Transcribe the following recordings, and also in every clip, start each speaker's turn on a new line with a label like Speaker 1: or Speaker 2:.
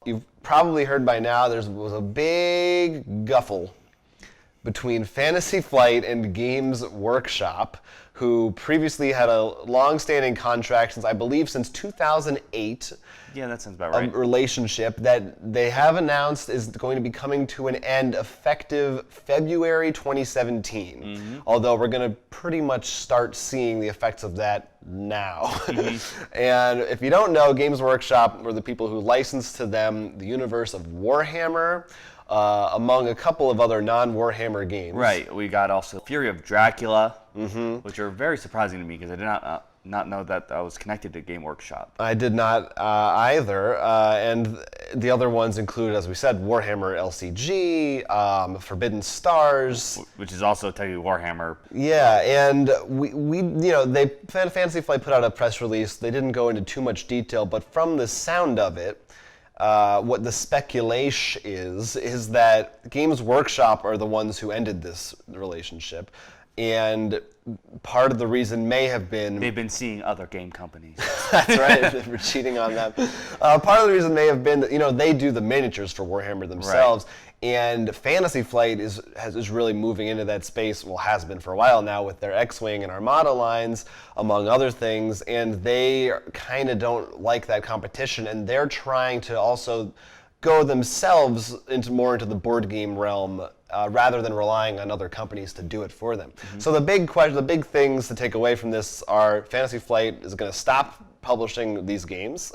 Speaker 1: You've probably heard by now there was a big guffle between Fantasy Flight and Games Workshop, who previously had a long-standing contract since, I believe, since 2008.
Speaker 2: Yeah, that sounds about right.
Speaker 1: Relationship that they have announced is going to be coming to an end effective February 2017. Although we're going to pretty much start seeing the effects of that now. And if you don't know, Games Workshop were the people who licensed to them the universe of Warhammer, among a couple of other non-Warhammer games.
Speaker 2: Right. We got also Fury of Dracula, which are very surprising to me because I did not know that I was connected to Game Workshop.
Speaker 1: I did not either. And the other ones include, as we said, Warhammer LCG, Forbidden Stars,
Speaker 2: which is also technically Warhammer.
Speaker 1: Yeah, and Fantasy Flight put out a press release. They didn't go into too much detail, but from the sound of it, what the speculation is that Games Workshop are the ones who ended this relationship. And part of the reason may have been...
Speaker 2: They've been seeing other game companies.
Speaker 1: That's right, we're cheating on them. Part of the reason may have been that, they do the miniatures for Warhammer themselves. Right. And Fantasy Flight is really moving into that space, has been for a while now with their X-Wing and Armada lines, among other things. And they kind of don't like that competition, and they're trying to also go themselves into the board game realm, rather than relying on other companies to do it for them. So the big things to take away from this are Fantasy Flight is going to stop publishing these games,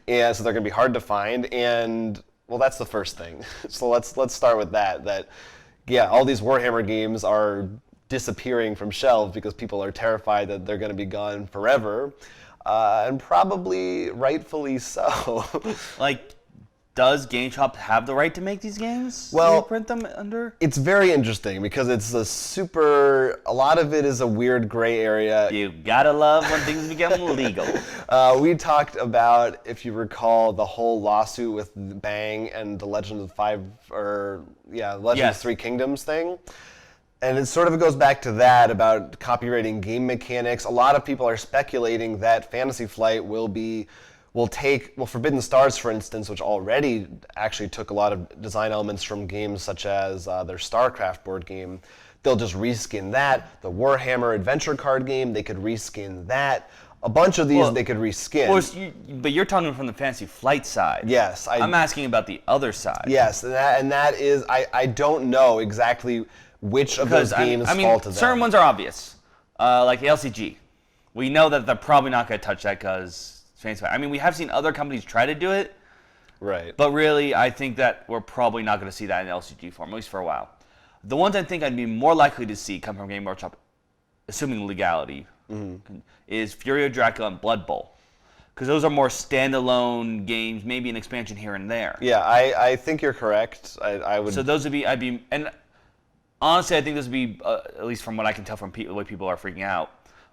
Speaker 1: and so they're going to be hard to find. And that's the first thing. So let's start with that. All these Warhammer games are disappearing from shelves because people are terrified that they're going to be gone forever, and probably rightfully so.
Speaker 2: Does GameStop have the right to make these games?
Speaker 1: Well,
Speaker 2: print them under?
Speaker 1: It's very interesting because it's a lot of it is a weird gray area.
Speaker 2: You gotta love when things become legal.
Speaker 1: We talked about, if you recall, the whole lawsuit with Bang and the Legend of Three Kingdoms thing. And it sort of goes back to that about copyrighting game mechanics. A lot of people are speculating that Fantasy Flight will take Forbidden Stars, for instance, which already actually took a lot of design elements from games such as their StarCraft board game. They'll just reskin that. The Warhammer adventure card game, they could reskin that. A bunch of these they could reskin.
Speaker 2: But you're talking from the Fantasy Flight side.
Speaker 1: Yes.
Speaker 2: I'm asking about the other side.
Speaker 1: Yes, and that is, I don't know exactly which of those games fall to them.
Speaker 2: Certain ones are obvious, like the LCG. We know that they're probably not going to touch that because... we have seen other companies try to do it,
Speaker 1: right?
Speaker 2: But really, I think that we're probably not going to see that in LCG form, at least for a while. The ones I think I'd be more likely to see come from Game Workshop, assuming legality, is Fury of Dracula and Blood Bowl, because those are more standalone games, maybe an expansion here and there.
Speaker 1: Yeah, I think you're correct. I would.
Speaker 2: So those would be, and honestly, I think this would be, at least from what I can tell from the way people are freaking out,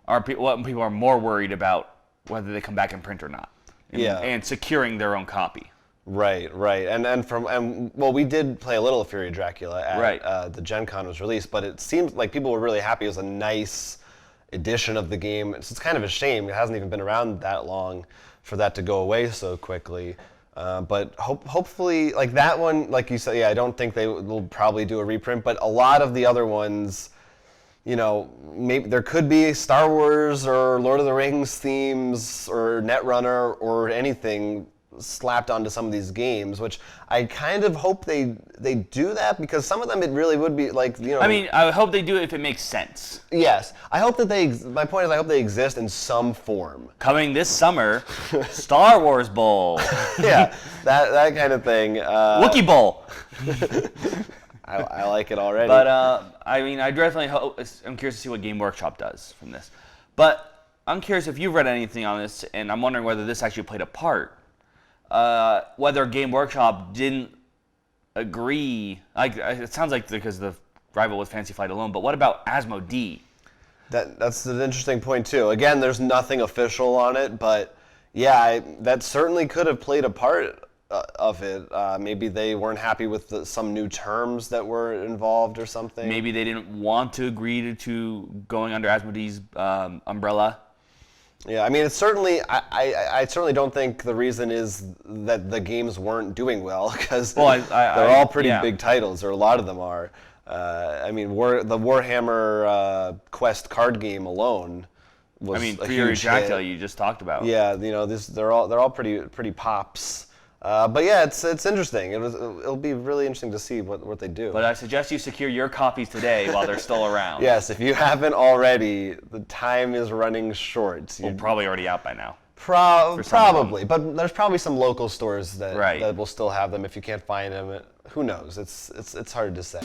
Speaker 2: what people are more worried about. Whether they come back in print or not, and securing their own copy. Right,
Speaker 1: and we did play a little of Fury of Dracula at the Gen Con was released, but it seemed like people were really happy. It was a nice edition of the game. It's kind of a shame it hasn't even been around that long for that to go away so quickly. But hopefully, like that one, like you said, I don't think they will probably do a reprint, but a lot of the other ones. Maybe there could be Star Wars or Lord of the Rings themes or Netrunner or anything slapped onto some of these games, which I kind of hope they do that because some of them it really would be like,
Speaker 2: I hope they do it if it makes sense.
Speaker 1: Yes. I hope that my point is I hope they exist in some form.
Speaker 2: Coming this summer, Star Wars Bowl.
Speaker 1: Yeah, that kind of thing.
Speaker 2: Wookiee Bowl.
Speaker 1: I like it already.
Speaker 2: But, I definitely hope, I'm curious to see what Game Workshop does from this. But I'm curious if you've read anything on this, and I'm wondering whether this actually played a part. Whether Game Workshop didn't agree, it sounds like because the rival was Fantasy Flight alone, but what about Asmodee?
Speaker 1: That's an interesting point, too. Again, there's nothing official on it, but that certainly could have played a part of it. Maybe they weren't happy with some new terms that were involved or something.
Speaker 2: Maybe they didn't want to agree to going under Asmodee's umbrella.
Speaker 1: Yeah, I mean, it's certainly. I certainly don't think the reason is that the games weren't doing well, because they're all pretty big titles, or a lot of them are. I mean, the Warhammer Quest card game alone was a
Speaker 2: Fury
Speaker 1: huge
Speaker 2: Dracula
Speaker 1: hit.
Speaker 2: you just talked about.
Speaker 1: Yeah, they're all pretty pops. But yeah, it's interesting. It'll be really interesting to see what they do.
Speaker 2: But I suggest you secure your copies today while they're still around.
Speaker 1: Yes, if you haven't already, the time is running short.
Speaker 2: Well, probably already out by now.
Speaker 1: Probably, but there's probably some local stores that will still have them if you can't find them. Who knows? It's hard to say.